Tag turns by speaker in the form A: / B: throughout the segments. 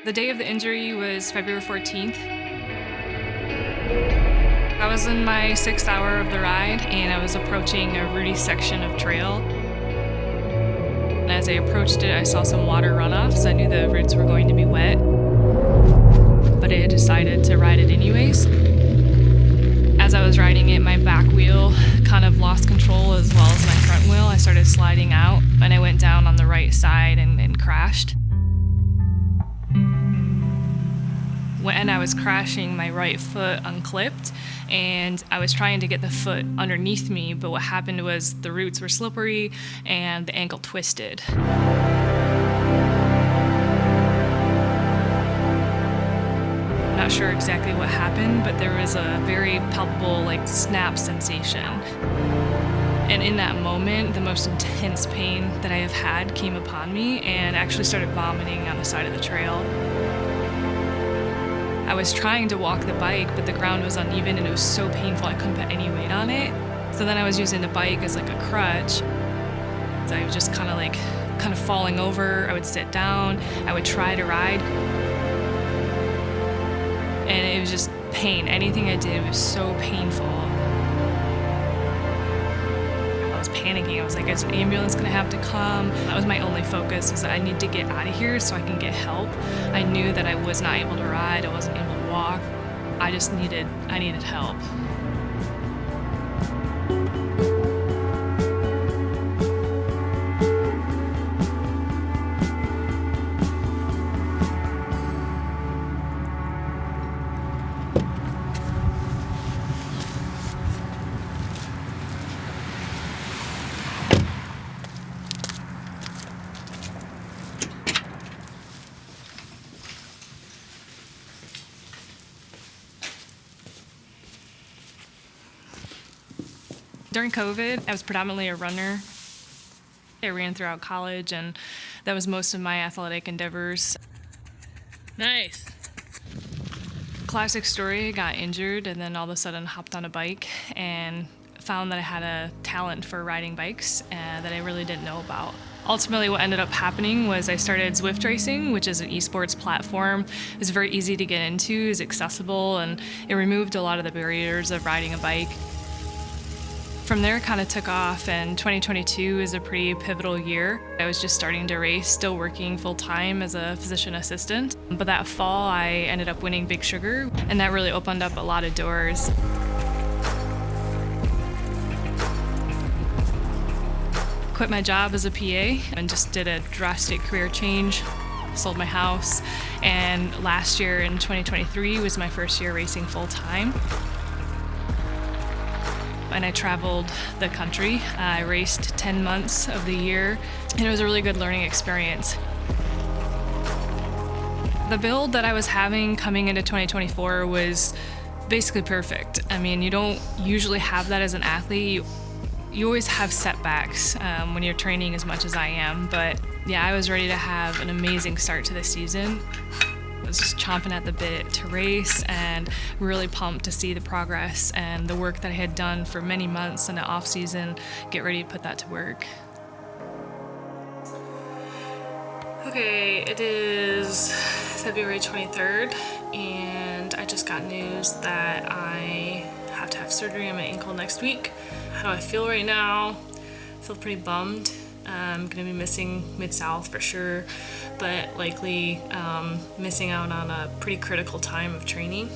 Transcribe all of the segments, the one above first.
A: The day of the injury was February 14th. I was in my 6th hour of the ride and I was approaching a rooty section of trail. And as I approached it, I saw some water runoff, so I knew the roots were going to be wet. But I had decided to ride it anyways. As I was riding it, my back wheel kind of lost control as well as my front wheel. I started sliding out and I went down on the right side and crashed. When I was crashing, my right foot unclipped and I was trying to get the foot underneath me, but what happened was the roots were slippery and the ankle twisted. I'm not sure exactly what happened, but there was a very palpable snap sensation. And in that moment, the most intense pain that I have had came upon me and I actually started vomiting on the side of the trail. I was trying to walk the bike, but the ground was uneven and it was so painful I couldn't put any weight on it. So then I was using the bike as a crutch. So I was just kind of falling over. I would sit down, I would try to ride. And it was just pain. Anything I did was so painful. I was panicking. I was like, is an ambulance gonna have to come? That was my only focus, was that I need to get out of here so I can get help. I knew that I was not able to ride, I wasn't able to walk. I needed help. During COVID, I was predominantly a runner. I ran throughout college, and that was most of my athletic endeavors.
B: Nice.
A: Classic story, got injured, and then all of a sudden hopped on a bike and found that I had a talent for riding bikes that I really didn't know about. Ultimately, what ended up happening was I started Zwift racing, which is an esports platform. It was very easy to get into, it was accessible, and it removed a lot of the barriers of riding a bike. From there, it kind of took off, and 2022 is a pretty pivotal year. I was just starting to race, still working full-time as a physician assistant. But that fall, I ended up winning Big Sugar, and that really opened up a lot of doors. Quit my job as a PA and just did a drastic career change. Sold my house, and last year in 2023 was my first year racing full-time. And I traveled the country. I raced 10 months of the year, and it was a really good learning experience. The build that I was having coming into 2024 was basically perfect. I mean, you don't usually have that as an athlete. You always have setbacks when you're training as much as I am, but yeah, I was ready to have an amazing start to the season. I was just chomping at the bit to race and really pumped to see the progress and the work that I had done for many months in the off season, get ready to put that to work. Okay, it is February 23rd and I just got news that I have to have surgery on my ankle next week. How do I feel right now? I feel pretty bummed. I'm gonna be missing Mid-South for sure, but likely missing out on a pretty critical time of training,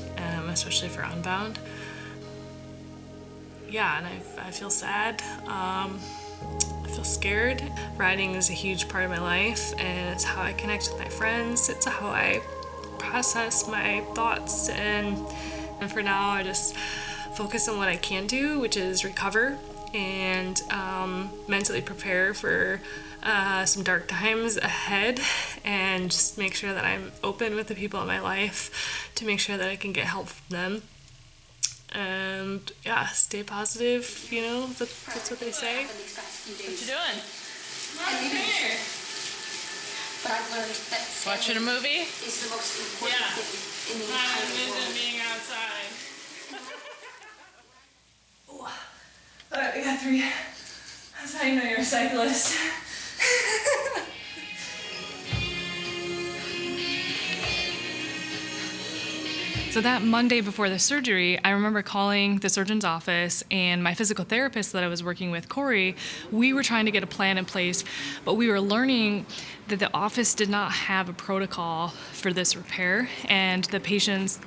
A: especially for Unbound. Yeah, and I feel sad. I feel scared. Riding is a huge part of my life, and it's how I connect with my friends. It's how I process my thoughts, and for now I just focus on what I can do, which is recover and mentally prepare for some dark times ahead, and just make sure that I'm open with the people in my life to make sure that I can get help from them. And yeah, stay positive, you know, that's what they say.
B: What you doing?
C: I'm here. But I've learned that
B: Watching a movie?
C: is the most important thing in the
B: I
C: entire world.
B: being outside.
A: Alright, we got 3. That's how you know you're a cyclist. So that Monday before the surgery, I remember calling the surgeon's office, and my physical therapist that I was working with, Corey, we were trying to get a plan in place, but we were learning that the office did not have a protocol for this repair, and the patients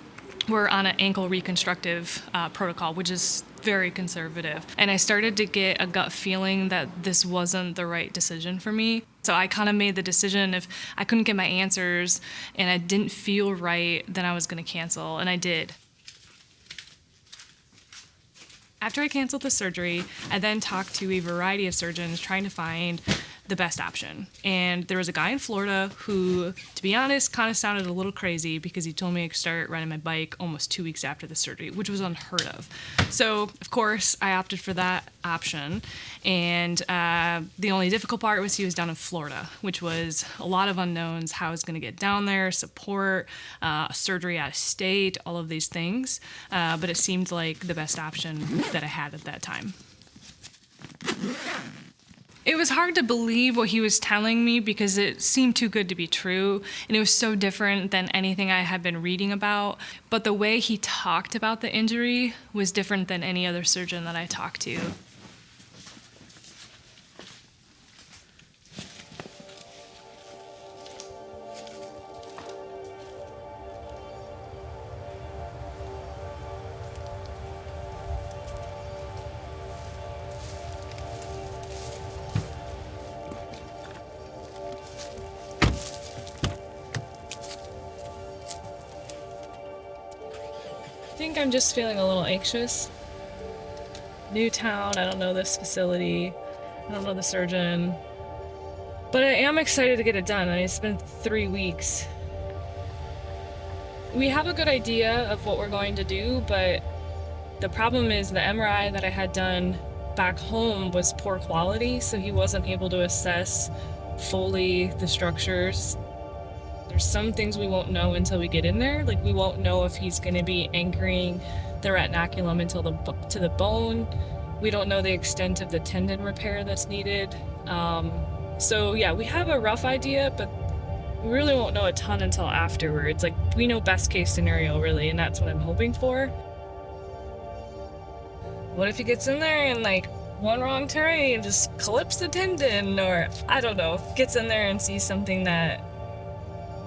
A: were on an ankle reconstructive protocol, which is very conservative. And I started to get a gut feeling that this wasn't the right decision for me. So I kind of made the decision, if I couldn't get my answers and I didn't feel right, then I was going to cancel, and I did. After I canceled the surgery, I then talked to a variety of surgeons trying to find the best option. And there was a guy in Florida who, to be honest, kind of sounded a little crazy because he told me I could start riding my bike almost 2 weeks after the surgery, which was unheard of. So, of course, I opted for that option. And the only difficult part was he was down in Florida, which was a lot of unknowns, how I was going to get down there, support, surgery out of state, all of these things. But it seemed like the best option that I had at that time. It was hard to believe what he was telling me because it seemed too good to be true, and it was so different than anything I had been reading about. But the way he talked about the injury was different than any other surgeon that I talked to. I think I'm just feeling a little anxious. New town, I don't know this facility, I don't know the surgeon. But I am excited to get it done. I mean, it's been 3 weeks. We have a good idea of what we're going to do, but the problem is the MRI that I had done back home was poor quality, so he wasn't able to assess fully the structures. There's some things we won't know until we get in there. Like, we won't know if he's going to be anchoring the retinaculum to the bone. We don't know the extent of the tendon repair that's needed. So yeah, we have a rough idea, but we really won't know a ton until afterwards. Like, we know best case scenario, really, and that's what I'm hoping for. What if he gets in there and, like, one wrong turn and just clips the tendon, or I don't know, gets in there and sees something that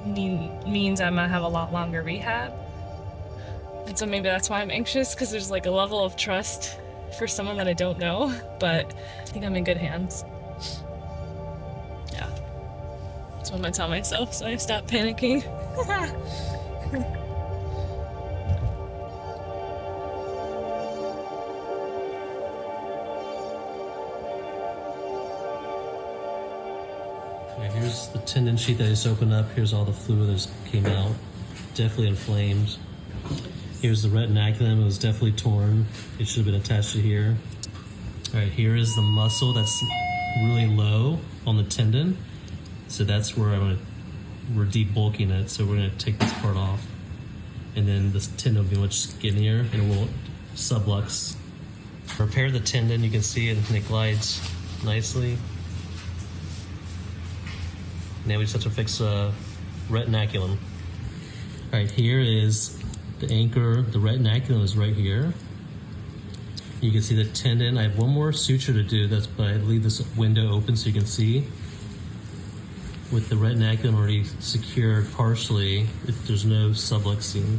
A: means I'm gonna have a lot longer rehab. And so maybe that's why I'm anxious, because there's like a level of trust for someone that I don't know, but I think I'm in good hands. Yeah, that's what I'm gonna tell myself so I stop panicking.
D: Here's the tendon sheet that I just opened up. Here's all the fluid that just came out. Definitely inflamed. Here's the retinaculum. It was definitely torn. It should have been attached to here. All right, here is the muscle that's really low on the tendon. So that's where we're debulking it. So we're gonna take this part off. And then this tendon will be much skinnier and it will sublux. Repair the tendon. You can see it and it glides nicely. Now we just have to fix retinaculum. All right, here is the anchor. The retinaculum is right here. You can see the tendon. I have one more suture to do, but I leave this window open so you can see. With the retinaculum already secured partially, there's no subluxing.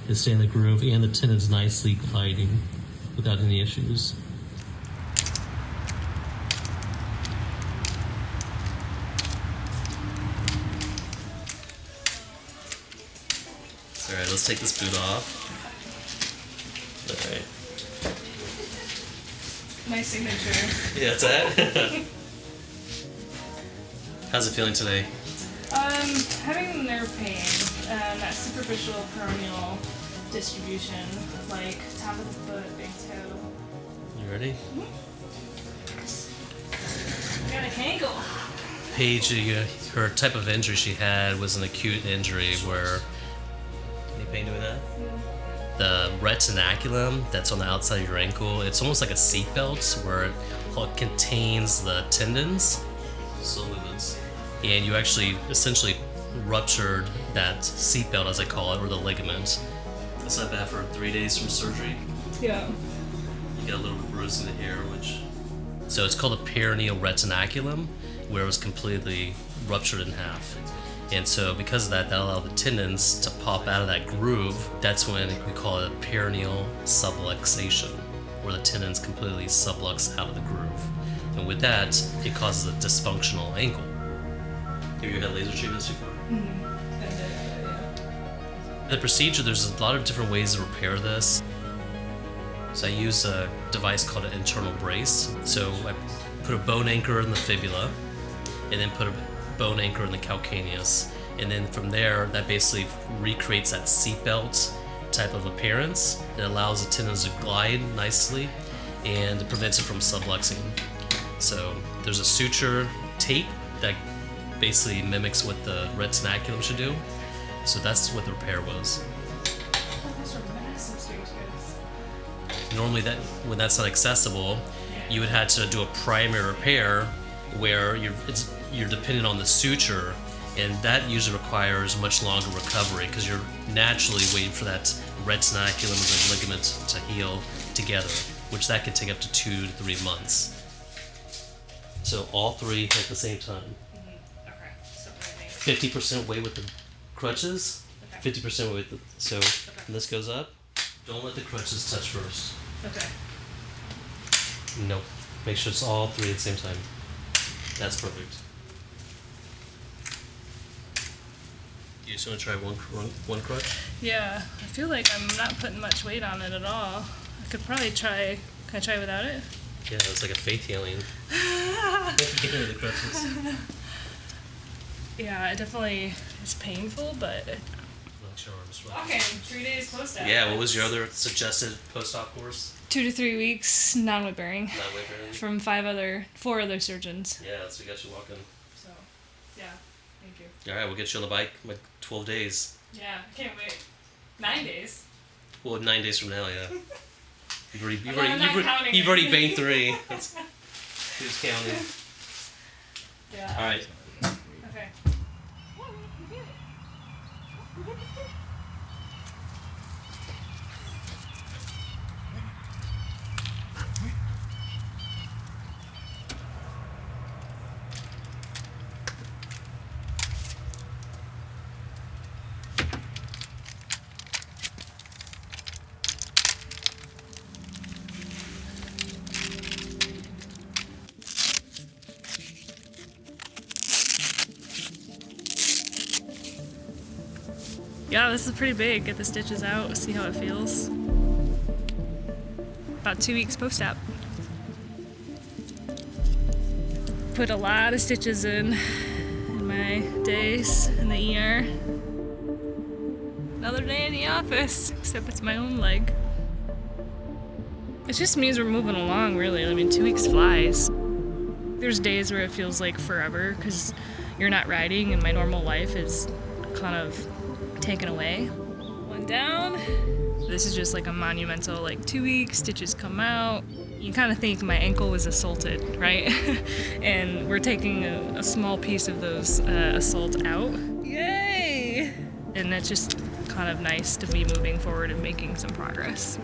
D: It's staying in the groove, and the tendon's nicely gliding without any issues. All right, let's take this boot off. All right.
A: My signature.
D: Yeah, that's that. How's it feeling today?
A: Having nerve pain, that superficial peroneal distribution, like top of the foot, big toe.
D: You ready?
A: Got a ankle.
D: Paige, her type of injury she had was an acute injury where. Any pain doing that? The retinaculum that's on the outside of your ankle, it's almost like a seatbelt where it contains the tendons, and you actually essentially ruptured that seatbelt, as I call it, or the ligament. setback for 3 days from surgery.
A: Yeah.
D: You got a little bruise in the ear, So it's called a peroneal retinaculum, where it was completely ruptured in half. And so because of that, that allowed the tendons to pop out of that groove. That's when we call it a peroneal subluxation, where the tendons completely sublux out of the groove. And with that, it causes a dysfunctional ankle. Have you had laser treatments before? The procedure, there's a lot of different ways to repair this. So I use a device called an internal brace. So I put a bone anchor in the fibula, and then put a bone anchor in the calcaneus. And then from there, that basically recreates that seatbelt type of appearance. It allows the tendons to glide nicely, and it prevents it from subluxing. So there's a suture tape that basically mimics what the retinaculum should do. So that's what the repair was.
A: Those are massive stitches.
D: Normally, when that's not accessible, you would have to do a primary repair where you're dependent on the suture, and that usually requires much longer recovery because you're naturally waiting for that retinaculum and the ligament to heal together, which that could take up to 2 to 3 months. So all three at the same time.
A: Mm-hmm. Okay. So
D: 50% weight with the crutches,
A: Okay.
D: 50% weight with so when this goes up, don't let the crutches touch first.
A: Okay.
D: Nope. Make sure it's all three at the same time. That's perfect. You just want to try one crutch?
A: Yeah, I feel like I'm not putting much weight on it at all. I could probably try. Can I try without it?
D: Yeah, it's like a faith healing. Get rid of the crutches.
A: Yeah, it definitely is painful, but.
D: Relax your arms. Right.
A: Okay, 3 days post-op.
D: Yeah, what was your other suggested post-op course?
A: 2 to 3 weeks non-weight bearing.
D: Not weight bearing?
A: From 4 other surgeons.
D: Yeah, so we got you walking.
A: So, yeah, thank you.
D: All right, we'll get you on the bike like 12 days.
A: Yeah, I can't wait. 9 days.
D: Well, 9 days from now, yeah.
A: Counting
D: You've
A: it.
D: already banked 3. That's, who's counting?
A: Yeah.
D: All right.
A: Okay. Yeah, this is pretty big. Get the stitches out, see how it feels. About 2 weeks post-op. Put a lot of stitches in my days in the ER. Another day in the office, except it's my own leg. It just means we're moving along, really. I mean, 2 weeks flies. There's days where it feels like forever because you're not riding and my normal life is kind of taken away. One down. This is just like a monumental 2 weeks, stitches come out. You kind of think my ankle was assaulted, right? And we're taking a small piece of those assault out. Yay! And it's just kind of nice to be moving forward and making some progress.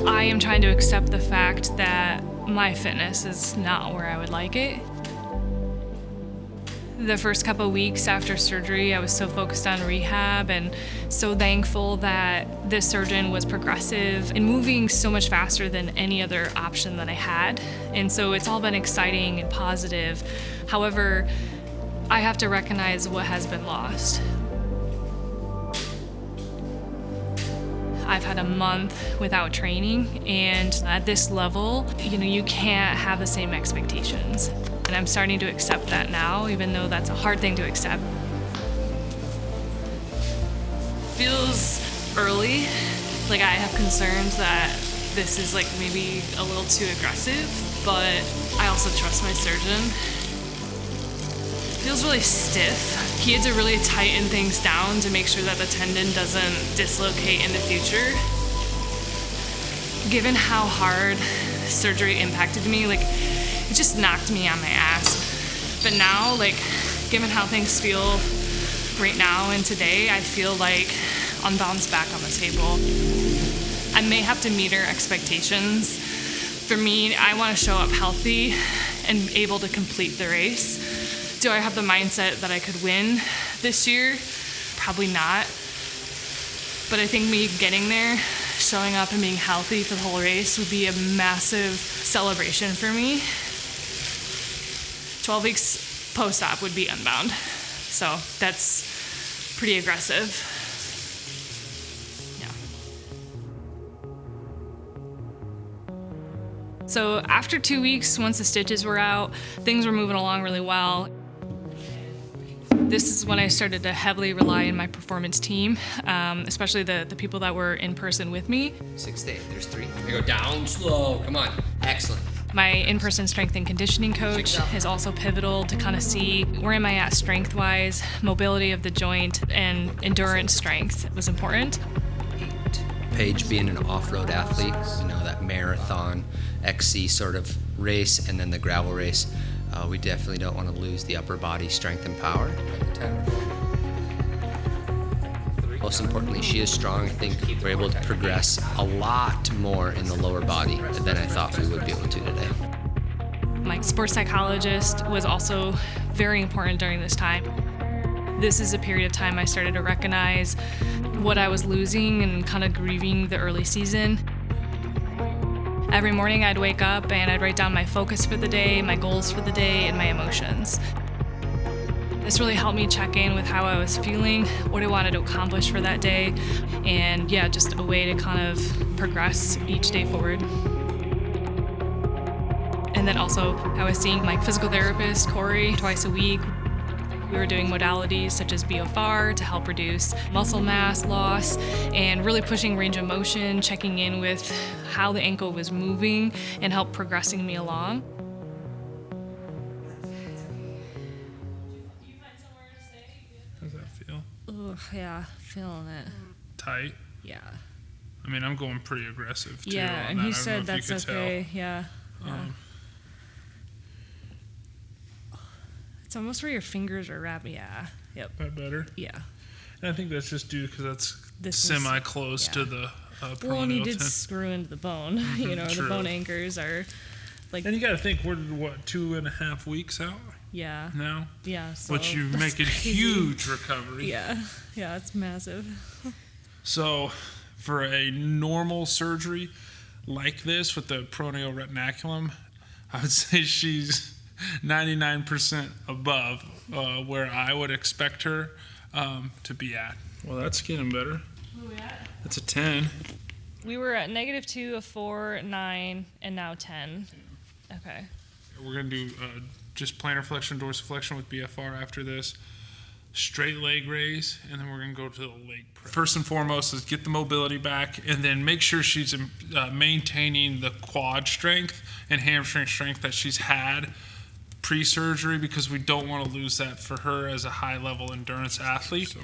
A: I am trying to accept the fact that my fitness is not where I would like it. The first couple of weeks after surgery, I was so focused on rehab and so thankful that this surgeon was progressive and moving so much faster than any other option that I had. And so it's all been exciting and positive. However, I have to recognize what has been lost. I've had a month without training, and at this level, you can't have the same expectations. And I'm starting to accept that now, even though that's a hard thing to accept. Feels early, like I have concerns that this is maybe a little too aggressive, but I also trust my surgeon. Feels really stiff. He had to really tighten things down to make sure that the tendon doesn't dislocate in the future. Given how hard surgery impacted me, it just knocked me on my ass. But now, Given how things feel right now and today, I feel like Unbound's back on the table. I may have to meet her expectations. For me, I want to show up healthy and able to complete the race. Do I have the mindset that I could win this year? Probably not. But I think me getting there, showing up and being healthy for the whole race would be a massive celebration for me. 12 weeks post-op would be Unbound. So that's pretty aggressive. Yeah. So after 2 weeks, once the stitches were out, things were moving along really well. This is when I started to heavily rely on my performance team, especially the people that were in person with me.
E: 6 to 8, there's 3. I go down slow, come on, excellent.
A: My in-person strength and conditioning coach is also pivotal to kind of see where am I at strength-wise, mobility of the joint, and endurance strength was important.
E: 8. Paige being an off-road athlete, you know, that marathon, XC sort of race, and then the gravel race. We definitely don't want to lose the upper body strength and power. 10. Most importantly, she is strong. I think we're able to progress a lot more in the lower body than I thought we would be able to today.
A: My sports psychologist was also very important during this time. This is a period of time I started to recognize what I was losing and kind of grieving the early season. Every morning I'd wake up and I'd write down my focus for the day, my goals for the day, and my emotions. This really helped me check in with how I was feeling, what I wanted to accomplish for that day, and yeah, just a way to kind of progress each day forward. And then also, I was seeing my physical therapist, Corey, twice a week. We were doing modalities such as BFR to help reduce muscle mass loss and really pushing range of motion, checking in with how the ankle was moving and help progressing me along.
F: How's that feel?
A: Ugh, yeah, feeling it.
F: Tight?
A: Yeah.
F: I mean, I'm going pretty aggressive too.
A: Yeah,
F: on
A: and
F: that.
A: he
F: I don't know
A: said
F: if
A: that's
F: you could
A: okay.
F: tell.
A: Yeah. It's almost where your fingers are wrapped. Yeah. Yep.
F: That better?
A: Yeah.
F: And I think that's just due because that's
A: This is-
F: semi-close to
A: yeah.
F: the
A: Well, and he
F: peroneal
A: did
F: tendon.
A: screw into the bone. You know,
F: true.
A: the bone anchors are like.
F: And you got to think, we're what, 2.5 weeks out
A: Yeah.
F: now,
A: Yeah. So
F: which you
A: that's
F: make a
A: crazy.
F: huge recovery.
A: Yeah. Yeah, it's massive.
F: So, for a normal surgery like this with the peroneal retinaculum, I would say she's 99% above where I would expect her to be at. Well, that's getting better.
A: Where we at?
F: That's a 10.
A: We were at -2, a 4, 9, and now 10. Okay.
F: We're going to do just plantar flexion, dorsiflexion with BFR after this. Straight leg raise, and then we're going to go to the leg press. First and foremost is get the mobility back, and then make sure she's maintaining the quad strength and hamstring strength that she's had pre-surgery, because we don't want to lose that for her as a high-level endurance athlete. So,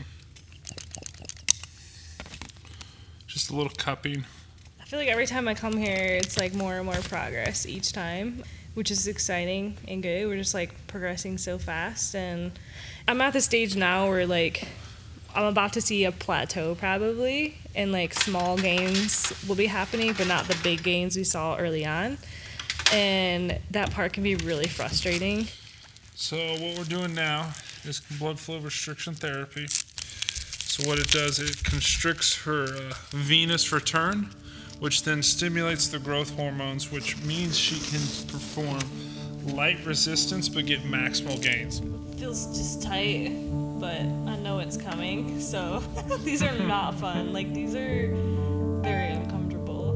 F: just a little cupping.
A: I feel like every time I come here, it's like more and more progress each time, which is exciting and good. We're just like progressing so fast, and I'm at the stage now where like I'm about to see a plateau probably, and like small gains will be happening, but not the big gains we saw early on, and that part can be really frustrating.
F: So what we're doing now is blood flow restriction therapy. So what it does, it constricts her venous return, which then stimulates the growth hormones, which means she can perform light resistance but get maximal gains.
A: Feels just tight, but I know it's coming, so these are not fun. Like, these are very uncomfortable.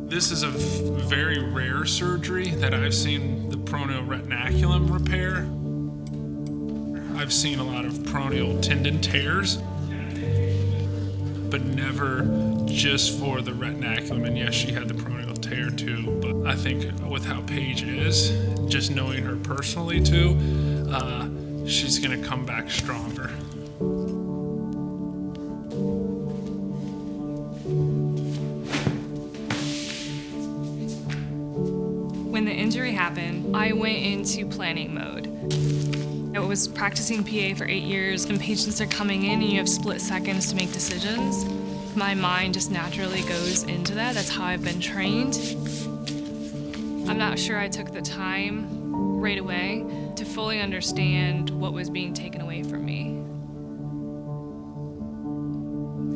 F: This is a very rare surgery that I've seen the peroneal retinaculum repair. I've seen a lot of peroneal tendon tears, but never just for the retinaculum. And yes, she had the peroneal tear too, but I think with how Paige is, just knowing her personally too, she's gonna come back stronger.
A: When the injury happened, I went into planning mode. I was practicing PA for 8 years, and patients are coming in and you have split seconds to make decisions. My mind just naturally goes into that. That's how I've been trained. I'm not sure I took the time right away to fully understand what was being taken away from me.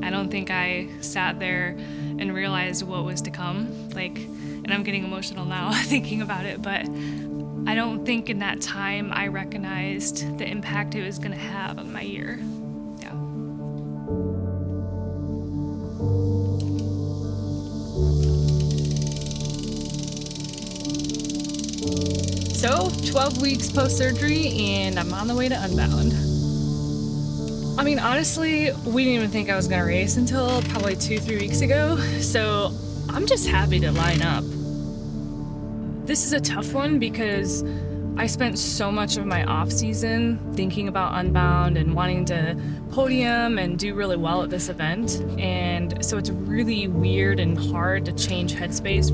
A: I don't think I sat there and realized what was to come. And I'm getting emotional now thinking about it, but I don't think in that time I recognized the impact it was gonna have on my year. Yeah.
G: So, 12 weeks post-surgery, and I'm on the way to Unbound. I mean, honestly, we didn't even think I was gonna race until probably 2-3 weeks ago, so I'm just happy to line up. This is a tough one because I spent so much of my off-season thinking about Unbound and wanting to podium and do really well at this event, and so it's really weird and hard to change headspace,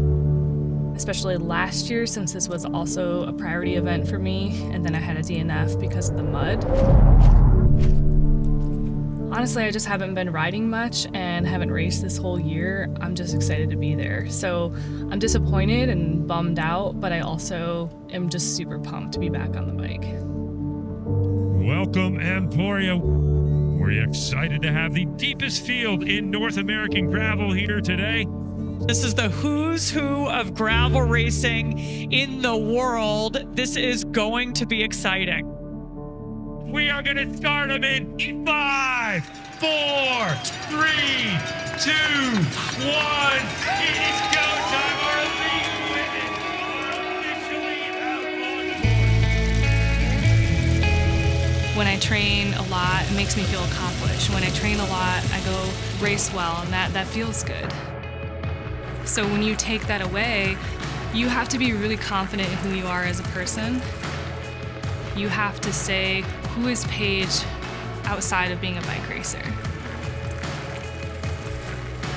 G: especially last year since this was also a priority event for me, and then I had a DNF because of the mud. Honestly, I just haven't been riding much and haven't raced this whole year. I'm just excited to be there. So I'm disappointed and bummed out, but I also am just super pumped to be back on the bike.
H: Welcome, Emporia. We're excited to have the deepest field in North American gravel here today.
I: This is the who's who of gravel racing in the world. This is going to be exciting.
H: We are going to start them in 5, 4, 3, 2, 1. It is go time. Our elite women are officially out on board.
A: When I train a lot, it makes me feel accomplished. When I train a lot, I go race well, and that feels good. So when you take that away, you have to be really confident in who you are as a person. You have to say, who is Paige outside of being a bike racer?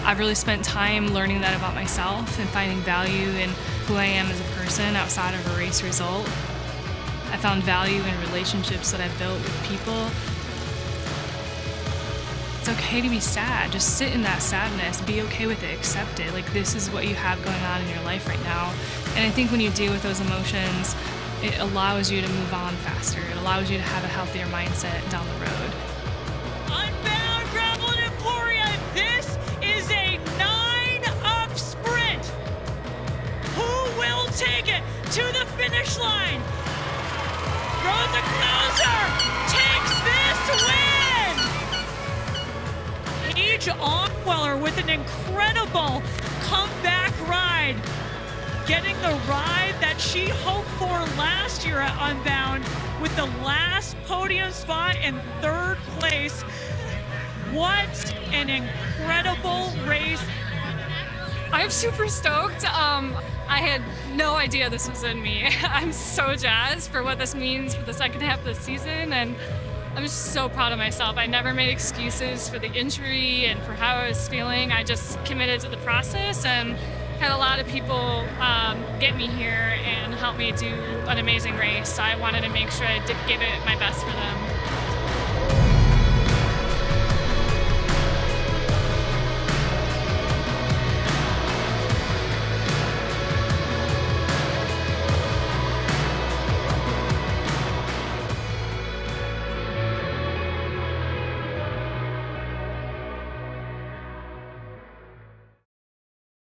A: I've really spent time learning that about myself and finding value in who I am as a person outside of a race result. I found value in relationships that I've built with people. It's okay to be sad. Just sit in that sadness, be okay with it, accept it. This is what you have going on in your life right now. And I think when you deal with those emotions, it allows you to move on faster. It allows you to have a healthier mindset down the road.
I: Unbound Gravel and Emporia, this is a 9-up sprint. Who will take it to the finish line? Rosa Closer takes this win! Paige Onweller with an incredible comeback ride, getting the ride that she hoped for last year at Unbound with the last podium spot in 3rd place. What an incredible race.
J: I'm super stoked. I had no idea this was in me. I'm so jazzed for what this means for the second half of the season, and I'm just so proud of myself. I never made excuses for the injury and for how I was feeling. I just committed to the process and had a lot of people get me here and help me do an amazing race. I wanted to make sure I give it my best for them.